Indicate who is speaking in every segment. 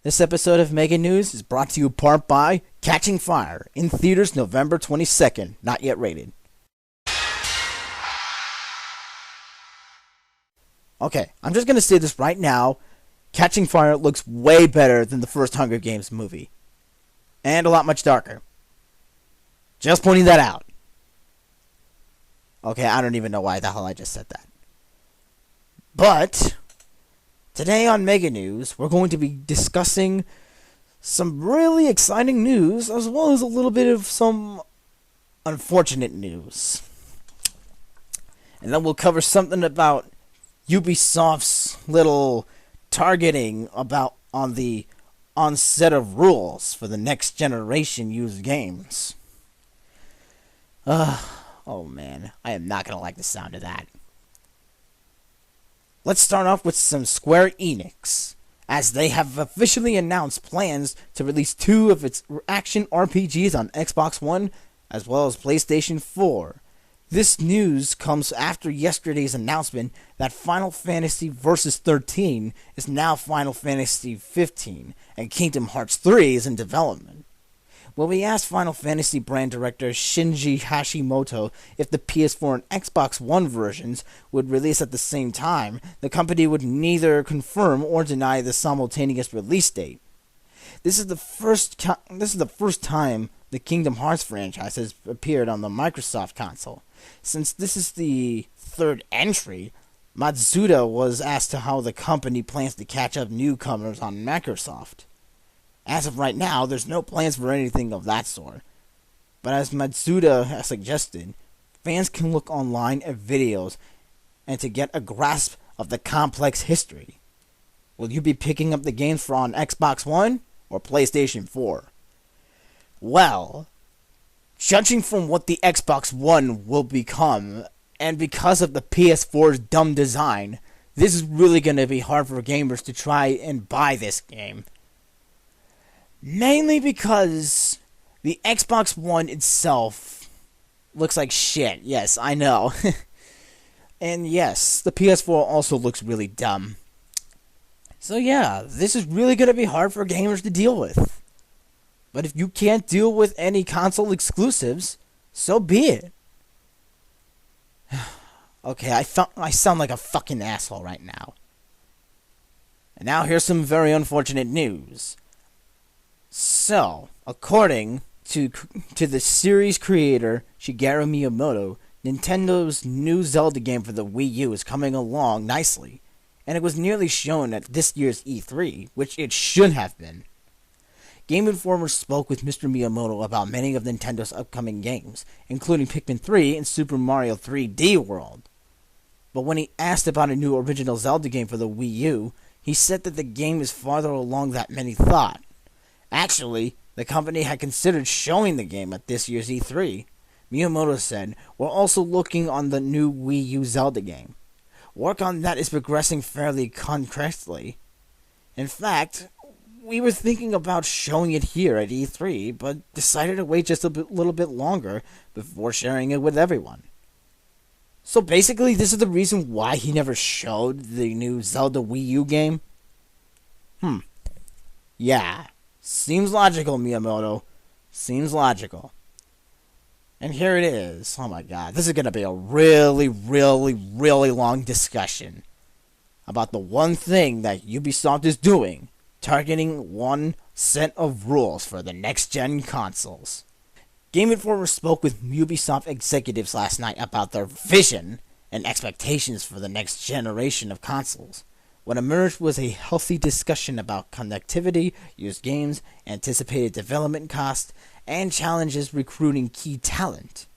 Speaker 1: This episode of Mega News is brought to you part by Catching Fire, in theaters November 22nd, not yet rated. Okay, I'm just gonna say this right now. Catching Fire looks way better than the first Hunger Games movie. And a lot much darker. Just pointing that out. Okay, I don't even know why the hell I just said that. But today on Mega News, we're going to be discussing some really exciting news, as well as a little bit of some unfortunate news. And then we'll cover something about Ubisoft's little targeting about on the onset of rules for the next generation used games. Oh man, I am not gonna like the sound of that. Let's start off with some Square Enix, as they have officially announced plans to release 2 of its action RPGs on Xbox One as well as PlayStation 4. This news comes after yesterday's announcement that Final Fantasy Versus 13 is now Final Fantasy 15, and Kingdom Hearts 3 is in development. When we asked Final Fantasy brand director Shinji Hashimoto if the PS4 and Xbox One versions would release at the same time, the company would neither confirm or deny the simultaneous release date. This is the first time the Kingdom Hearts franchise has appeared on the Microsoft console. Since this is the third entry, Matsuda was asked to how the company plans to catch up newcomers on Microsoft. As of right now, there's no plans for anything of that sort. But as Matsuda has suggested, fans can look online at videos and to get a grasp of the complex history. Will you be picking up the games for on Xbox One or PlayStation 4? Well, judging from what the Xbox One will become, and because of the PS4's dumb design, this is really going to be hard for gamers to try and buy this game. Mainly because the Xbox One itself looks like shit. Yes, I know. And yes, the PS4 also looks really dumb. So yeah, this is really going to be hard for gamers to deal with. But if you can't deal with any console exclusives, so be it. Okay, I sound like a fucking asshole right now. And now here's some very unfortunate news. So, according to the series creator Shigeru Miyamoto, Nintendo's new Zelda game for the Wii U is coming along nicely, and it was nearly shown at this year's E3, which it should have been. Game Informer spoke with Mr. Miyamoto about many of Nintendo's upcoming games, including Pikmin 3 and Super Mario 3D World. But when he asked about a new original Zelda game for the Wii U, he said that the game is farther along than many thought. Actually, the company had considered showing the game at this year's E3. Miyamoto said, "We're also looking on the new Wii U Zelda game. Work on that is progressing fairly concretely. In fact, we were thinking about showing it here at E3, but decided to wait just a little bit longer before sharing it with everyone." So basically, this is the reason why he never showed the new Zelda Wii U game? Yeah. Seems logical, Miyamoto. Seems logical. And here it is. Oh my god. This is going to be a really, really, really long discussion about the one thing that Ubisoft is doing, targeting one set of rules for the next-gen consoles. Game Informer spoke with Ubisoft executives last night about their vision and expectations for the next generation of consoles. What emerged was a healthy discussion about connectivity, used games, anticipated development costs, and challenges recruiting key talent.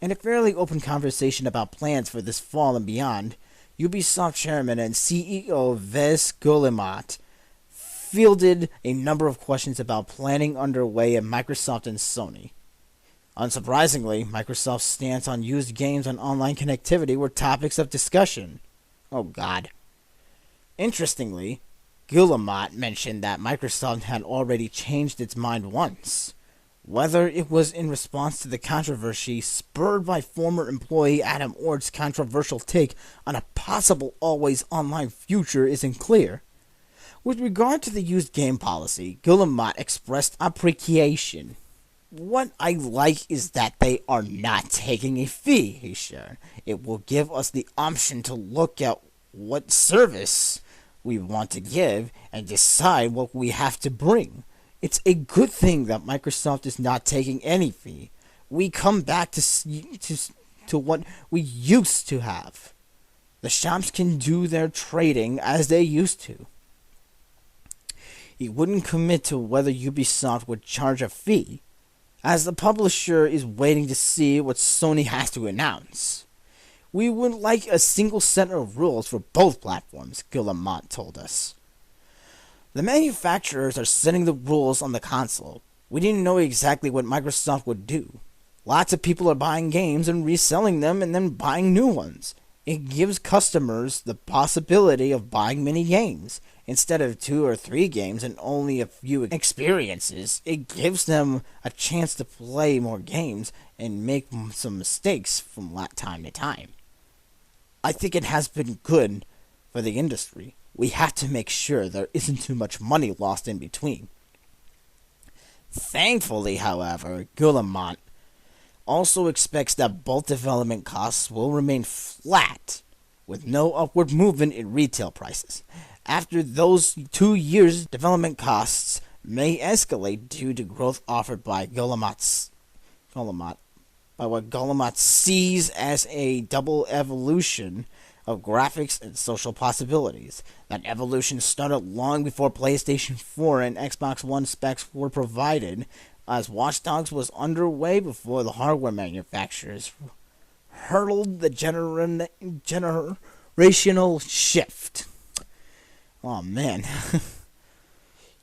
Speaker 1: In a fairly open conversation about plans for this fall and beyond, Ubisoft chairman and CEO Ves Guillemot fielded a number of questions about planning underway at Microsoft and Sony. Unsurprisingly, Microsoft's stance on used games and online connectivity were topics of discussion. Oh god. Interestingly, Guillemot mentioned that Microsoft had already changed its mind once. Whether it was in response to the controversy spurred by former employee Adam Ord's controversial take on a possible always online future isn't clear. With regard to the used game policy, Guillemot expressed appreciation. What I like is that they are not taking a fee, he shared. It will give us the option to look at what service we want to give and decide what we have to bring. It's a good thing that Microsoft is not taking any fee. We come back to what we used to have. The shops can do their trading as they used to. He wouldn't commit to whether Ubisoft would charge a fee, as the publisher is waiting to see what Sony has to announce. We would like a single set of rules for both platforms, Guillemot told us. The manufacturers are setting the rules on the console. We didn't know exactly what Microsoft would do. Lots of people are buying games and reselling them and then buying new ones. It gives customers the possibility of buying many games. Instead of 2 or 3 games and only a few experiences, it gives them a chance to play more games and make some mistakes from time to time. I think it has been good for the industry. We have to make sure there isn't too much money lost in between. Thankfully, however, Guillemot also expects that both development costs will remain flat, with no upward movement in retail prices. After those 2 years, development costs may escalate due to growth offered by what Guillemot sees as a double evolution of graphics and social possibilities. That evolution started long before PlayStation 4 and Xbox One specs were provided, as Watch Dogs was underway before the hardware manufacturers hurdled the generational shift. Oh man.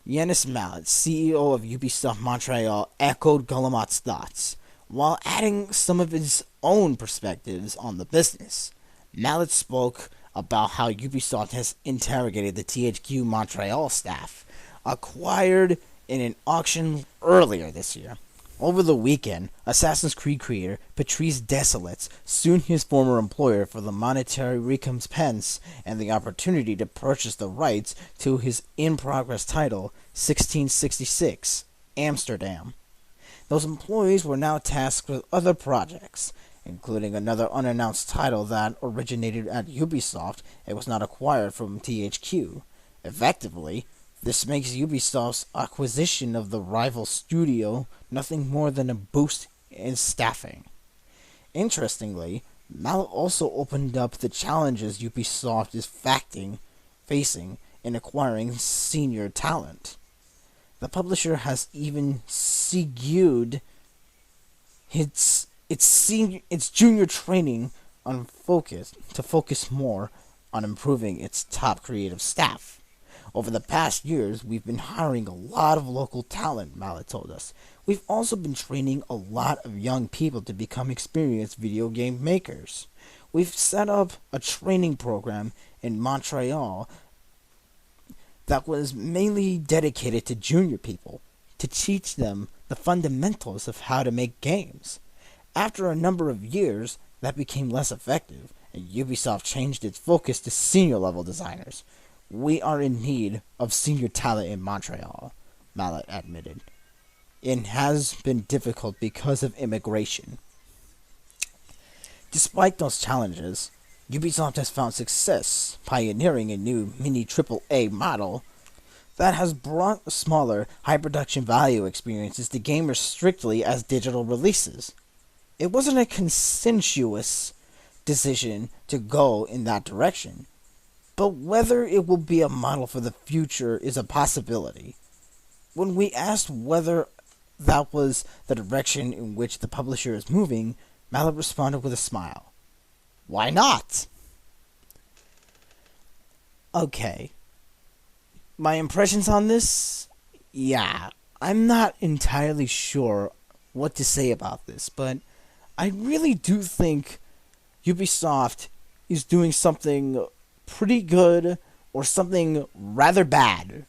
Speaker 1: Yannis Mallet, CEO of Ubisoft Montreal, echoed Guillemot's thoughts, while adding some of his own perspectives on the business. Mallet spoke about how Ubisoft has interrogated the THQ Montreal staff, acquired in an auction earlier this year. Over the weekend, Assassin's Creed creator Patrice Desilets sued his former employer for the monetary recompense and the opportunity to purchase the rights to his in-progress title, 1666, Amsterdam. Those employees were now tasked with other projects, including another unannounced title that originated at Ubisoft and was not acquired from THQ. Effectively, this makes Ubisoft's acquisition of the rival studio nothing more than a boost in staffing. Interestingly, Mallet also opened up the challenges Ubisoft is facing in acquiring senior talent. The publisher has even segued its junior training to focus more on improving its top creative staff. Over the past years, we've been hiring a lot of local talent, Mallet told us. We've also been training a lot of young people to become experienced video game makers. We've set up a training program in Montreal that was mainly dedicated to junior people, to teach them the fundamentals of how to make games. After a number of years, that became less effective, and Ubisoft changed its focus to senior-level designers. We are in need of senior talent in Montreal, Mallet admitted. It has been difficult because of immigration. Despite those challenges, Ubisoft has found success pioneering a new mini AAA model that has brought smaller, high-production value experiences to gamers strictly as digital releases. It wasn't a consensuous decision to go in that direction, but whether it will be a model for the future is a possibility. When we asked whether that was the direction in which the publisher is moving, Mallet responded with a smile. Why not? Okay. My impressions on this? Yeah, I'm not entirely sure what to say about this, but I really do think Ubisoft is doing something pretty good or something rather bad.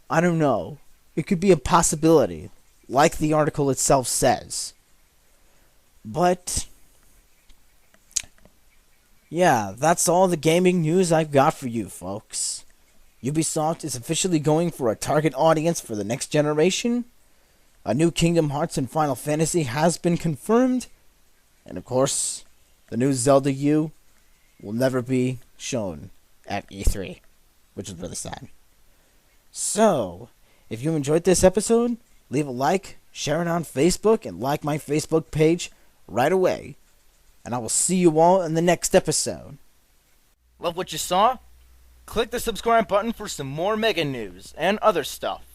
Speaker 1: I don't know. It could be a possibility, like the article itself says. But yeah, that's all the gaming news I've got for you folks. Ubisoft is officially going for a target audience for the next generation. A new Kingdom Hearts and Final Fantasy has been confirmed. And of course, the new Zelda U will never be shown at E3, which is really sad. So, if you enjoyed this episode, leave a like, share it on Facebook, and like my Facebook page right away. And I will see you all in the next episode. Love what you saw? Click the subscribe button for some more Mega News and other stuff.